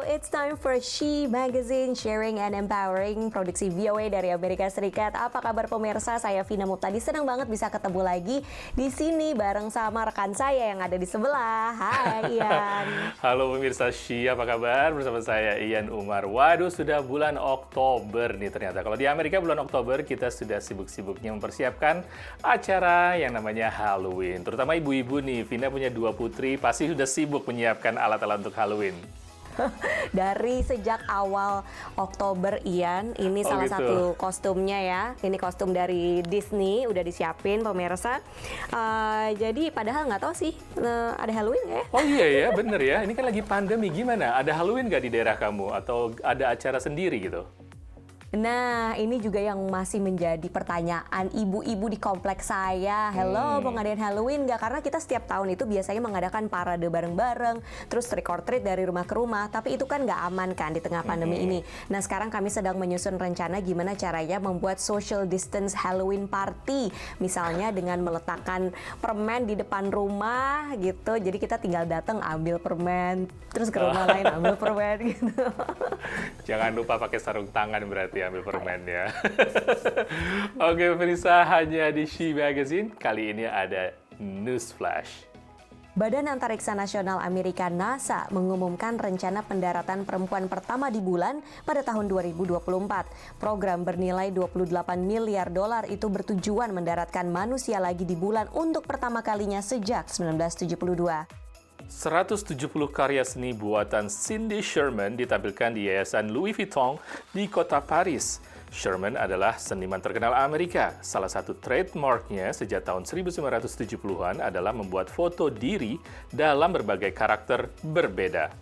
it's time for She Magazine, sharing and empowering, produksi VOA dari Amerika Serikat. Apa kabar pemirsa? Saya Vina Muptadi, senang banget bisa ketemu lagi di sini bareng sama rekan saya yang ada di sebelah. Hai Ian. Halo pemirsa She, apa kabar? Bersama saya Ian Umar. Waduh, sudah bulan Oktober nih ternyata. Kalau di Amerika bulan Oktober kita sudah sibuk-sibuknya mempersiapkan acara yang namanya Halloween. Terutama ibu-ibu nih, Vina punya 2 putri, pasti sudah sibuk menyiapkan alat-alat untuk Halloween. Dari sejak awal Oktober, Ian, ini salah gitu. satu kostumnya ya. Ini kostum dari Disney, udah disiapin pemirsa. Jadi padahal nggak tahu sih ada Halloween nggak ya? Oh iya ya, bener ya. Ini kan lagi pandemi, gimana? Ada Halloween nggak di daerah kamu? Atau ada acara sendiri gitu? Nah, ini juga yang masih menjadi pertanyaan ibu-ibu di kompleks saya. Hello, mau ngadain Halloween nggak? Karena kita setiap tahun itu biasanya mengadakan parade bareng-bareng, terus trick or treat dari rumah ke rumah. Tapi itu kan nggak aman kan di tengah pandemi ini. Nah, sekarang kami sedang menyusun rencana gimana caranya membuat social distance Halloween party. Misalnya dengan meletakkan permen di depan rumah gitu. Jadi kita tinggal datang ambil permen, terus ke rumah lain ambil permen gitu. Jangan lupa pakai sarung tangan berarti ambil permen ya. Oke pemirsa, hanya di She Magazine kali ini ada News Flash. Badan Antariksa Nasional Amerika NASA mengumumkan rencana pendaratan perempuan pertama di bulan pada tahun 2024. Program bernilai 28 miliar dolar itu bertujuan mendaratkan manusia lagi di bulan untuk pertama kalinya sejak 1972. 170 karya seni buatan Cindy Sherman ditampilkan di Yayasan Louis Vuitton di kota Paris. Sherman adalah seniman terkenal Amerika. Salah satu trademarknya sejak tahun 1970-an adalah membuat foto diri dalam berbagai karakter berbeda.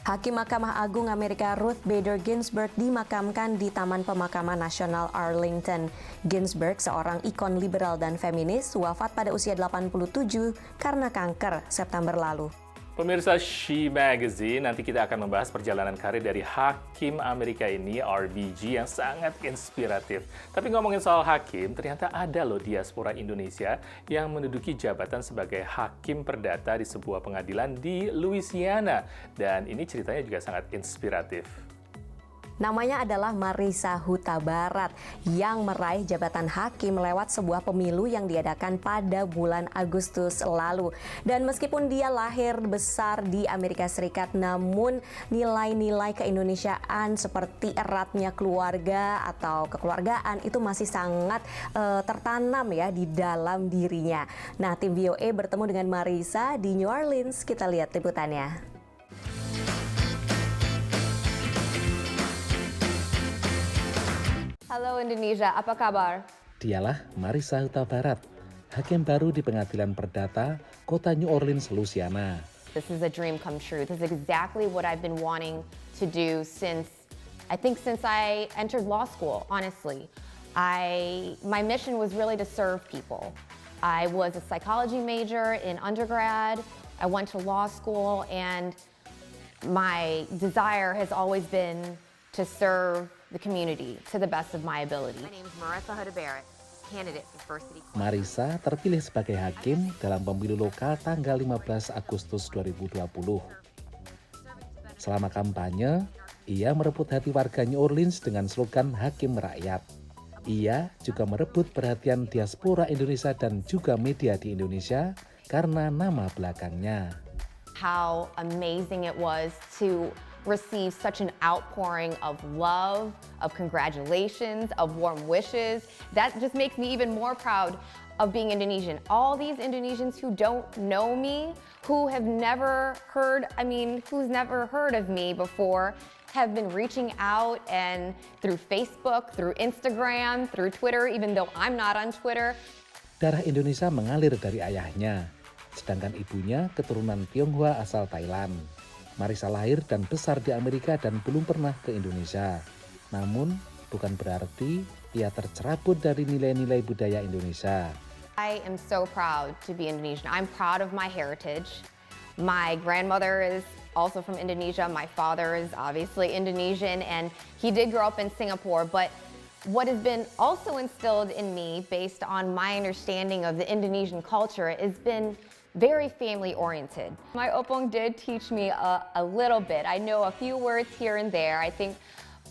Hakim Mahkamah Agung Amerika Ruth Bader Ginsburg dimakamkan di Taman Pemakaman Nasional Arlington. Ginsburg, seorang ikon liberal dan feminis, wafat pada usia 87 karena kanker September lalu. Pemirsa She Magazine, nanti kita akan membahas perjalanan karir dari hakim Amerika ini, RBG, yang sangat inspiratif. Tapi ngomongin soal hakim, ternyata ada loh diaspora Indonesia yang menduduki jabatan sebagai hakim perdata di sebuah pengadilan di Louisiana. Dan ini ceritanya juga sangat inspiratif. Namanya adalah Marisa Huta Barat yang meraih jabatan hakim lewat sebuah pemilu yang diadakan pada bulan Agustus lalu. Dan meskipun dia lahir besar di Amerika Serikat, namun nilai-nilai keindonesiaan seperti eratnya keluarga atau kekeluargaan itu masih sangat tertanam ya di dalam dirinya. Nah, tim VOA bertemu dengan Marisa di New Orleans. Kita lihat liputannya. Halo Indonesia, apa kabar? Dialah Marisa Huta Barat, hakim baru di Pengadilan Perdata Kota New Orleans, Louisiana. This is a dream come true. This is exactly what I've been wanting to do since I entered law school, honestly. My mission was really to serve people. I was a psychology major in undergrad. I went to law school, and my desire has always been to serve the community to the best of my ability. My name is Marisa Huta Barat, candidate for First City. Marisa terpilih sebagai hakim dalam pemilu lokal tanggal 15 Agustus 2020. Selama kampanye, ia merebut hati warga New Orleans dengan slogan Hakim Rakyat. Ia juga merebut perhatian diaspora Indonesia dan juga media di Indonesia karena nama belakangnya. How amazing it was to receive such an outpouring of love, of congratulations, of warm wishes. That just makes me even more proud of being Indonesian. All these Indonesians who don't know me, who's never heard of me before, have been reaching out, and through Facebook, through Instagram, through Twitter, even though I'm not on Twitter. Darah Indonesia mengalir dari ayahnya, sedangkan ibunya keturunan Tionghoa asal Thailand. Marisa lahir dan besar di Amerika dan belum pernah ke Indonesia. Namun, bukan berarti ia tercerabut dari nilai-nilai budaya Indonesia. I am so proud to be Indonesian. I'm proud of my heritage. My grandmother is also from Indonesia. My father is obviously Indonesian, and he did grow up in Singapore. But what has been also instilled in me, based on my understanding of the Indonesian culture, has been very family oriented. My opong did teach me a little bit. I know a few words here and there. I think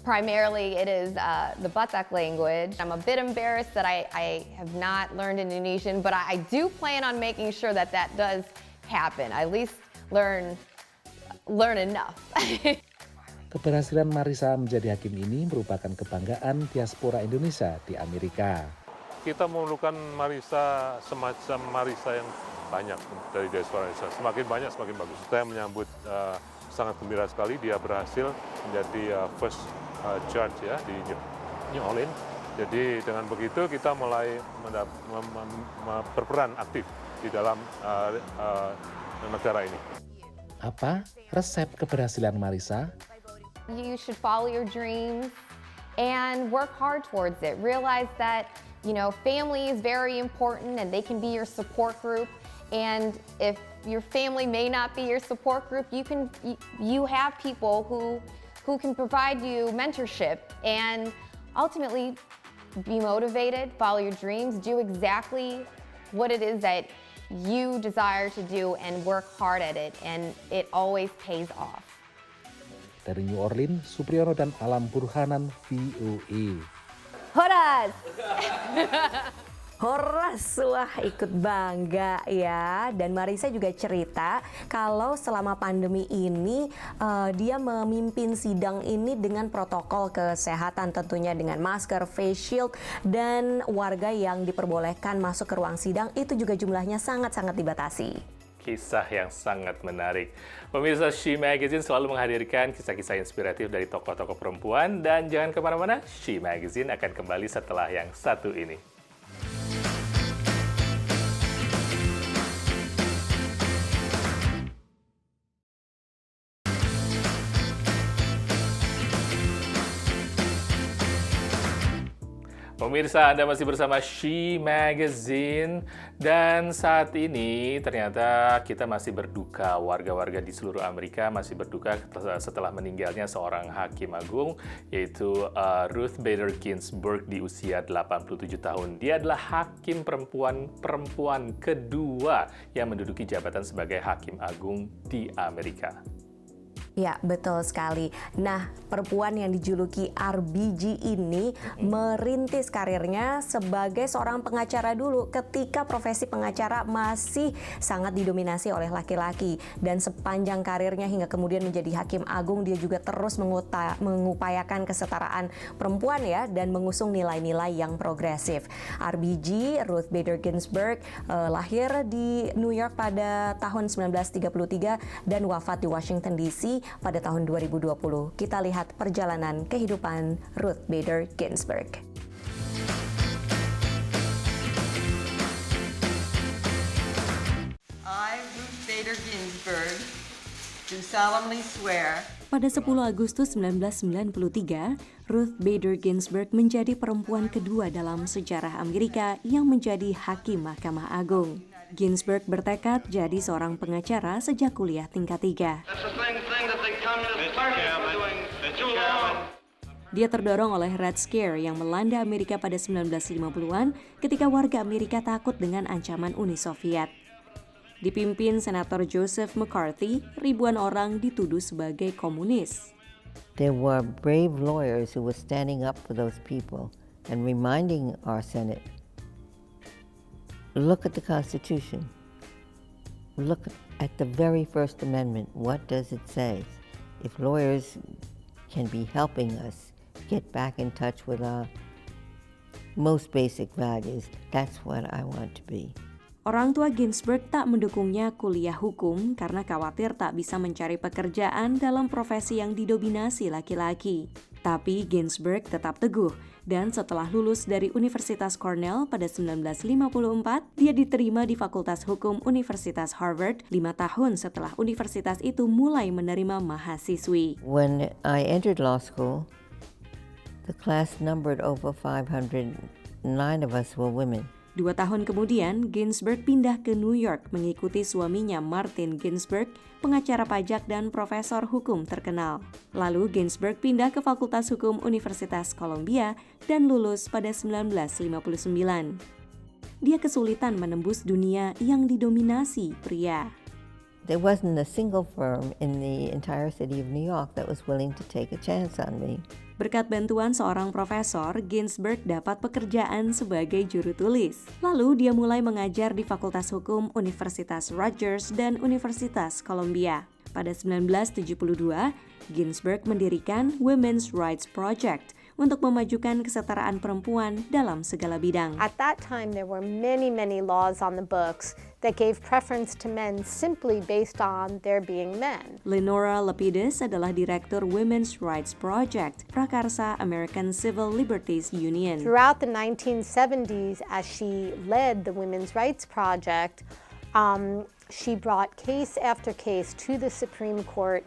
primarily it is the Batak language. I'm a bit embarrassed that I have not learned Indonesian, but I do plan on making sure that that does happen. I at least learn enough. Keberhasilan Marisa menjadi hakim ini merupakan kebanggaan diaspora Indonesia di Amerika. Kita memerlukan Marisa semacam Marisa yang banyak dari diaspora Indonesia. Semakin banyak semakin bagus. Saya menyambut sangat gembira sekali dia berhasil menjadi first judge ya di New Orleans. Jadi dengan begitu kita mulai berperan aktif di dalam negara ini. Apa resep keberhasilan Marisa? You should follow your dreams and work hard towards it. Realize that, family is very important and they can be your support group. And if your family may not be your support group, you have people who can provide you mentorship and ultimately be motivated, follow your dreams, do exactly what it is that you desire to do and work hard at it, and it always pays off. Dari New Orleans, Supriyono dan Alam Burhanan, VOA. Horas! Horas, wah ikut bangga ya. Dan Marisa juga cerita kalau selama pandemi ini dia memimpin sidang ini dengan protokol kesehatan, tentunya dengan masker, face shield, dan warga yang diperbolehkan masuk ke ruang sidang itu juga jumlahnya sangat-sangat dibatasi. Kisah yang sangat menarik. Pemirsa She Magazine selalu menghadirkan kisah-kisah inspiratif dari tokoh-tokoh perempuan. Dan jangan kemana-mana, She Magazine akan kembali setelah yang satu ini. Pemirsa, Anda masih bersama She Magazine, dan saat ini ternyata kita masih berduka. Warga-warga di seluruh Amerika masih berduka setelah meninggalnya seorang hakim agung, yaitu Ruth Bader Ginsburg di usia 87 tahun. Dia adalah hakim perempuan kedua yang menduduki jabatan sebagai hakim agung di Amerika. Ya, betul sekali. Nah, perempuan yang dijuluki RBG ini merintis karirnya sebagai seorang pengacara dulu ketika profesi pengacara masih sangat didominasi oleh laki-laki. Dan sepanjang karirnya hingga kemudian menjadi hakim agung, dia juga terus mengupayakan kesetaraan perempuan ya, dan mengusung nilai-nilai yang progresif. RBG, Ruth Bader Ginsburg, lahir di New York pada tahun 1933 dan wafat di Washington DC pada tahun 2020. Kita lihat perjalanan kehidupan Ruth Bader Ginsburg. I, Ruth Bader Ginsburg, do solemnly swear. Pada 10 Agustus 1993, Ruth Bader Ginsburg menjadi perempuan kedua dalam sejarah Amerika yang menjadi hakim Mahkamah Agung. Ginsburg bertekad jadi seorang pengacara sejak kuliah tingkat 3. Dia terdorong oleh Red Scare yang melanda Amerika pada 1950-an ketika warga Amerika takut dengan ancaman Uni Soviet. Dipimpin Senator Joseph McCarthy, ribuan orang dituduh sebagai komunis. There were brave lawyers who were standing up for those people and reminding our Senate, look at the Constitution. Look at the very First Amendment. What does it say? If lawyers can be helping us get back in touch with our most basic values, that's what I want to be. Orang tua Ginsburg tak mendukungnya kuliah hukum karena khawatir tak bisa mencari pekerjaan dalam profesi yang didominasi laki-laki. Tapi Ginsburg tetap teguh, dan setelah lulus dari Universitas Cornell pada 1954, dia diterima di Fakultas Hukum Universitas Harvard 5 tahun setelah universitas itu mulai menerima mahasiswi. When I entered law school, the class numbered over 500. 9 of us were women. 2 tahun kemudian, Ginsburg pindah ke New York mengikuti suaminya Martin Ginsburg, pengacara pajak dan profesor hukum terkenal. Lalu Ginsburg pindah ke Fakultas Hukum Universitas Columbia dan lulus pada 1959. dia kesulitan menembus dunia yang didominasi pria. There wasn't a single firm in the entire city of New York that was willing to take a chance on me. Berkat bantuan seorang profesor, Ginsberg dapat pekerjaan sebagai juru tulis. Lalu dia mulai mengajar di Fakultas Hukum Universitas Rutgers dan Universitas Columbia. Pada 1972, Ginsberg mendirikan Women's Rights Project untuk memajukan kesetaraan perempuan dalam segala bidang. At that time, there were many laws on the books that gave preference to men simply based on their being men. Lenora Lapidus adalah Direktur Women's Rights Project, prakarsa American Civil Liberties Union. Throughout the 1970s, as she led the Women's Rights Project, she brought case after case to the Supreme Court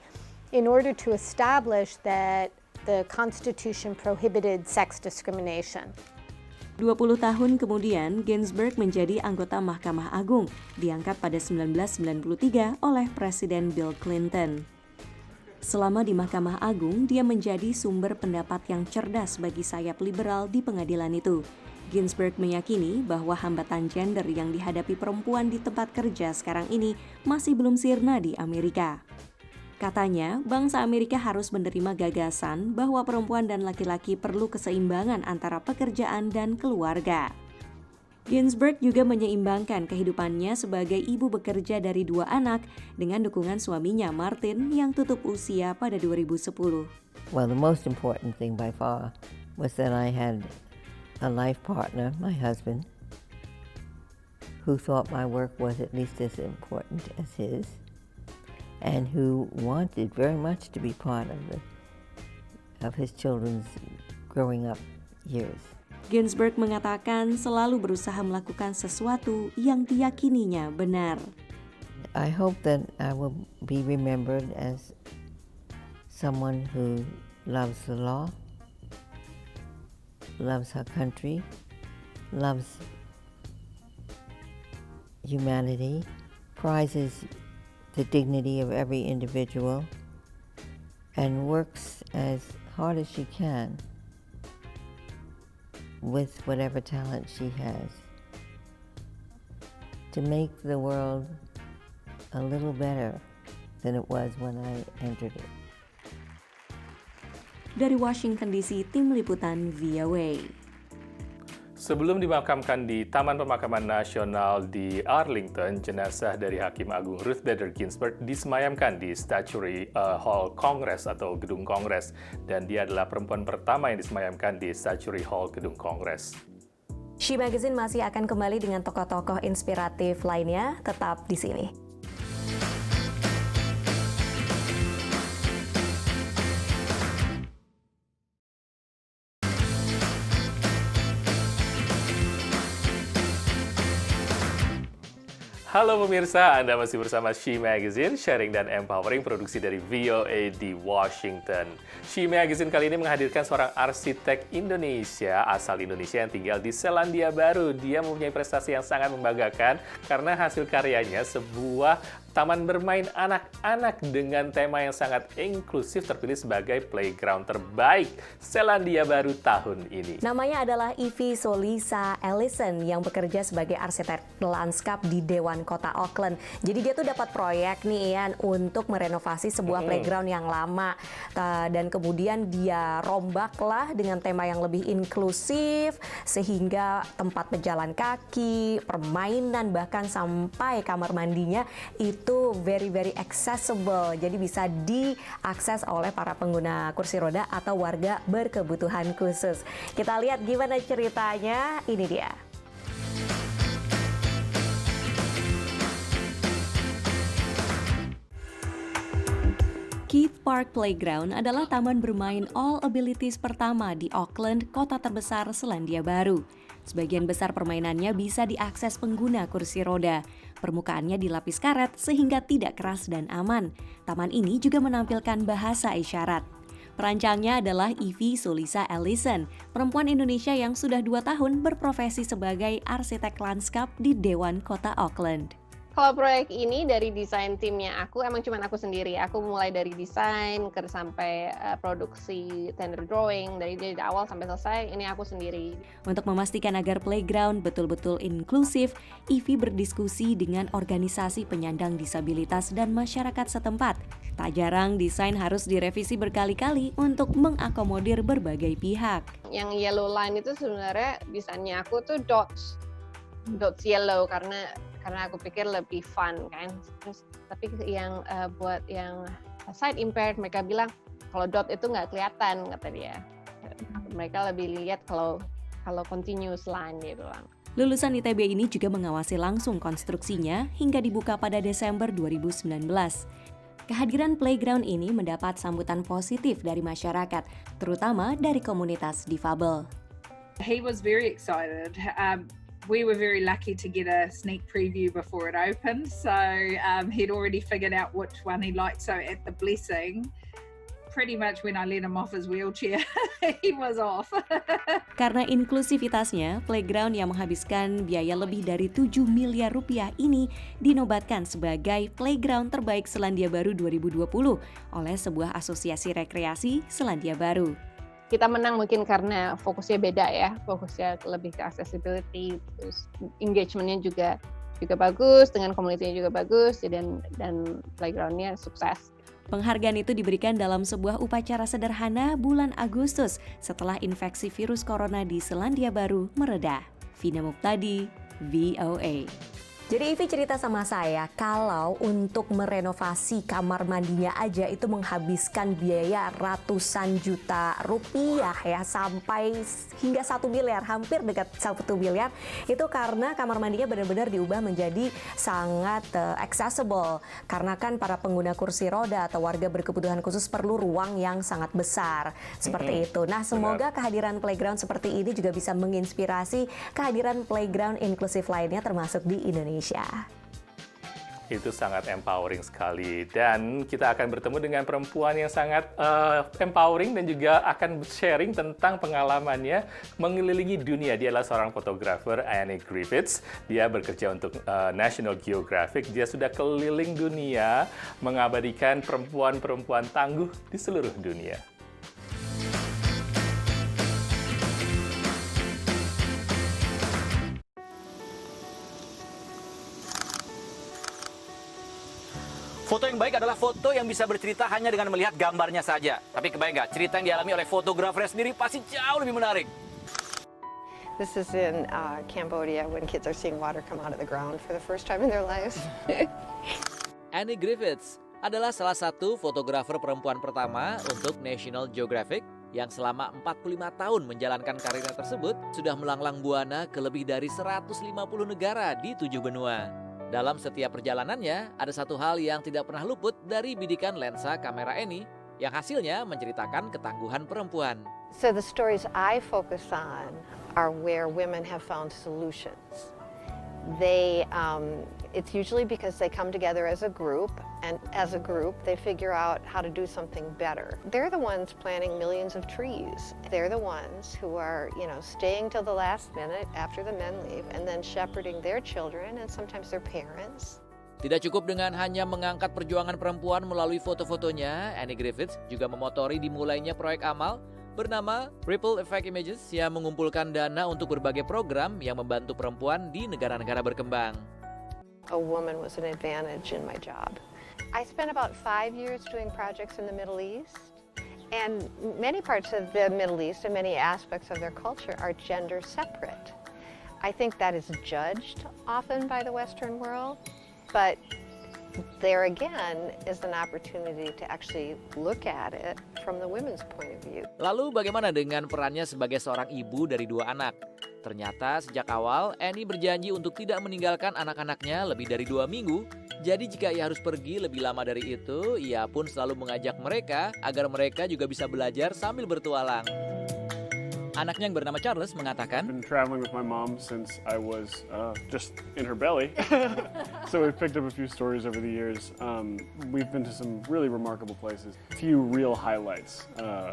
in order to establish that the Constitution prohibited sex discrimination. 20 tahun kemudian, Ginsberg menjadi anggota Mahkamah Agung, diangkat pada 1993 oleh Presiden Bill Clinton. Selama di Mahkamah Agung, dia menjadi sumber pendapat yang cerdas bagi sayap liberal di pengadilan itu. Ginsberg meyakini bahwa hambatan gender yang dihadapi perempuan di tempat kerja sekarang ini masih belum sirna di Amerika. Katanya, bangsa Amerika harus menerima gagasan bahwa perempuan dan laki-laki perlu keseimbangan antara pekerjaan dan keluarga. Ginsberg juga menyeimbangkan kehidupannya sebagai ibu bekerja dari 2 anak dengan dukungan suaminya Martin yang tutup usia pada 2010. Well, the most important thing by far was that I had a life partner, my husband, who thought my work was at least as important as his, and who wanted very much to be part of his children's growing up years. Ginsberg mengatakan selalu berusaha melakukan sesuatu yang diyakininya benar. I hope that I will be remembered as someone who loves the law, loves her country, loves humanity, prizes the dignity of every individual, and works as hard as she can with whatever talent she has to make the world a little better than it was when I entered it. Dari Washington DC, Tim Liputan VOA. Sebelum dimakamkan di Taman Pemakaman Nasional di Arlington, jenazah dari Hakim Agung Ruth Bader Ginsburg disemayamkan di Statuary Hall Kongres atau Gedung Kongres, dan dia adalah perempuan pertama yang disemayamkan di Statuary Hall Gedung Kongres. She Magazine masih akan kembali dengan tokoh-tokoh inspiratif lainnya, tetap di sini. Halo pemirsa, Anda masih bersama She Magazine, sharing dan empowering produksi dari VOA di Washington. She Magazine kali ini menghadirkan seorang arsitek Indonesia, asal Indonesia yang tinggal di Selandia Baru. Dia mempunyai prestasi yang sangat membanggakan karena hasil karyanya sebuah taman bermain anak-anak dengan tema yang sangat inklusif terpilih sebagai playground terbaik Selandia Baru tahun ini. Namanya adalah Ivy Solisa Ellison yang bekerja sebagai arsitek lanskap di Dewan Kota Auckland. Jadi dia tuh dapat proyek nih Ian untuk merenovasi sebuah playground yang lama. Dan kemudian dia rombaklah dengan tema yang lebih inklusif sehingga tempat pejalan kaki, permainan bahkan sampai kamar mandinya itu very accessible. Jadi bisa diakses oleh para pengguna kursi roda atau warga berkebutuhan khusus. Kita lihat gimana ceritanya, ini dia. Keith Park Playground adalah taman bermain all abilities pertama di Auckland, kota terbesar Selandia Baru. Sebagian besar permainannya bisa diakses pengguna kursi roda. Permukaannya dilapis karet sehingga tidak keras dan aman. Taman ini juga menampilkan bahasa isyarat. Perancangnya adalah Ivy Solisa Ellison, perempuan Indonesia yang sudah 2 tahun berprofesi sebagai arsitek lanskap di Dewan Kota Auckland. Kalau proyek ini dari desain timnya aku, emang cuma aku sendiri. Aku mulai dari desain sampai produksi tender drawing, dari awal sampai selesai, ini aku sendiri. Untuk memastikan agar playground betul-betul inklusif, Ivy berdiskusi dengan organisasi penyandang disabilitas dan masyarakat setempat. Tak jarang desain harus direvisi berkali-kali untuk mengakomodir berbagai pihak. Yang yellow line itu sebenarnya desainnya aku tuh dots yellow karena aku pikir lebih fun kan. Terus tapi yang buat yang sight impaired mereka bilang kalau dot itu nggak kelihatan kata dia. Mereka lebih lihat kalau continuous line dia bilang. Lulusan ITB ini juga mengawasi langsung konstruksinya hingga dibuka pada Desember 2019. Kehadiran playground ini mendapat sambutan positif dari masyarakat, terutama dari komunitas difabel. He was very excited. We were very lucky to get a sneak preview before it opened, so he'd already figured out which one he liked. So at the blessing, pretty much when I let him off his wheelchair, he was off. Karena inklusivitasnya, playground yang menghabiskan biaya lebih dari 7 miliar rupiah ini dinobatkan sebagai playground terbaik Selandia Baru 2020 oleh sebuah asosiasi rekreasi Selandia Baru. Kita menang mungkin karena fokusnya beda ya, fokusnya lebih ke accessibility, terus engagementnya juga bagus, dengan komunitasnya juga bagus, dan playgroundnya sukses. Penghargaan itu diberikan dalam sebuah upacara sederhana bulan Agustus setelah infeksi virus corona di Selandia Baru mereda. Vina Muqtadi, VOA. Jadi Ivy cerita sama saya kalau untuk merenovasi kamar mandinya aja itu menghabiskan biaya ratusan juta rupiah ya, sampai hingga 1 miliar, hampir dekat 1 miliar. Itu karena kamar mandinya benar-benar diubah menjadi sangat accessible. Karena kan para pengguna kursi roda atau warga berkebutuhan khusus perlu ruang yang sangat besar. Seperti itu. Nah, semoga kehadiran playground seperti ini juga bisa menginspirasi kehadiran playground inklusif lainnya termasuk di Indonesia. Itu sangat empowering sekali, dan kita akan bertemu dengan perempuan yang sangat empowering dan juga akan sharing tentang pengalamannya mengelilingi dunia. Dia adalah seorang fotografer, Annie Griffiths. Dia bekerja untuk National Geographic. Dia sudah keliling dunia mengabadikan perempuan-perempuan tangguh di seluruh dunia. Foto yang baik adalah foto yang bisa bercerita hanya dengan melihat gambarnya saja. Tapi kebayang nggak, cerita yang dialami oleh fotografernya sendiri pasti jauh lebih menarik. This is in Cambodia when kids are seeing water come out of the ground for the first time in their lives. Annie Griffiths adalah salah satu fotografer perempuan pertama untuk National Geographic yang selama 45 tahun menjalankan karirnya tersebut sudah melanglang buana ke lebih dari 150 negara di 7 benua. Dalam setiap perjalanannya, ada satu hal yang tidak pernah luput dari bidikan lensa kamera Annie yang hasilnya menceritakan ketangguhan perempuan. So the stories I focus on are where women have found solutions. It's usually because they come together as a group, and as a group they figure out how to do something better. They're the ones planting millions of trees. They're the ones who are, staying till the last minute after the men leave and then shepherding their children and sometimes their parents. Tidak cukup dengan hanya mengangkat perjuangan perempuan melalui foto-fotonya, Annie Griffiths juga memotori dimulainya proyek amal bernama Ripple Effect Images yang mengumpulkan dana untuk berbagai program yang membantu perempuan di negara-negara berkembang. A woman was an advantage in my job. I spent about 5 years doing projects in the Middle East, and many parts of the Middle East and many aspects of their culture are gender separate. I think that is judged often by the Western world, but there again is an opportunity to actually look at it from the women's point of view. Lalu bagaimana dengan perannya sebagai seorang ibu dari 2 anak? Ternyata sejak awal Annie berjanji untuk tidak meninggalkan anak-anaknya lebih dari 2 minggu. Jadi jika ia harus pergi lebih lama dari itu, ia pun selalu mengajak mereka agar mereka juga bisa belajar sambil bertualang. Anaknya yang bernama Charles mengatakan, been traveling with my mom since I was just in her belly. So we've picked up a few stories over the years. We've been to some really remarkable places. Few real highlights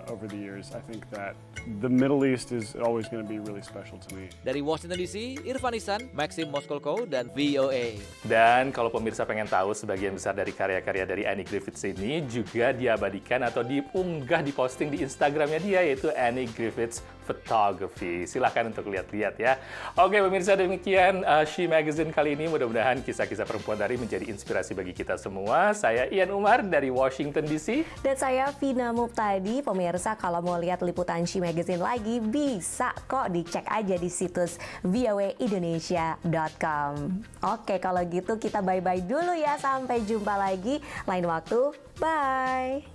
over the years. I think that the Middle East is always going to be really special to me. Dari Washington DC, Irfan Isan, Maxim Moskolko, dan VOA. Dan kalau pemirsa pengen tahu, sebagian besar dari karya-karya dari Annie Griffiths ini juga diabadikan atau diunggah, diposting di Instagramnya dia, yaitu Annie Griffiths Photography. Silahkan untuk lihat-lihat ya. Oke pemirsa, demikian She Magazine kali ini. Mudah-mudahan kisah-kisah perempuan tadi menjadi inspirasi bagi kita semua. Saya Ian Umar dari Washington DC. Dan saya Vina Muptadi. Pemirsa, kalau mau lihat liputan She Magazine lagi, bisa kok dicek aja di situs voaindonesia.com. Oke, kalau gitu kita bye-bye dulu ya. Sampai jumpa lagi lain waktu. Bye!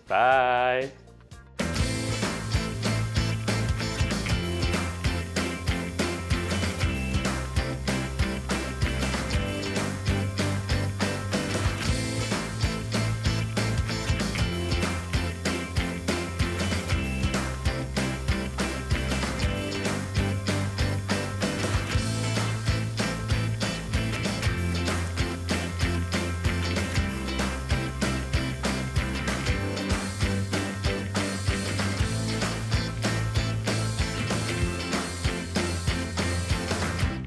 Bye!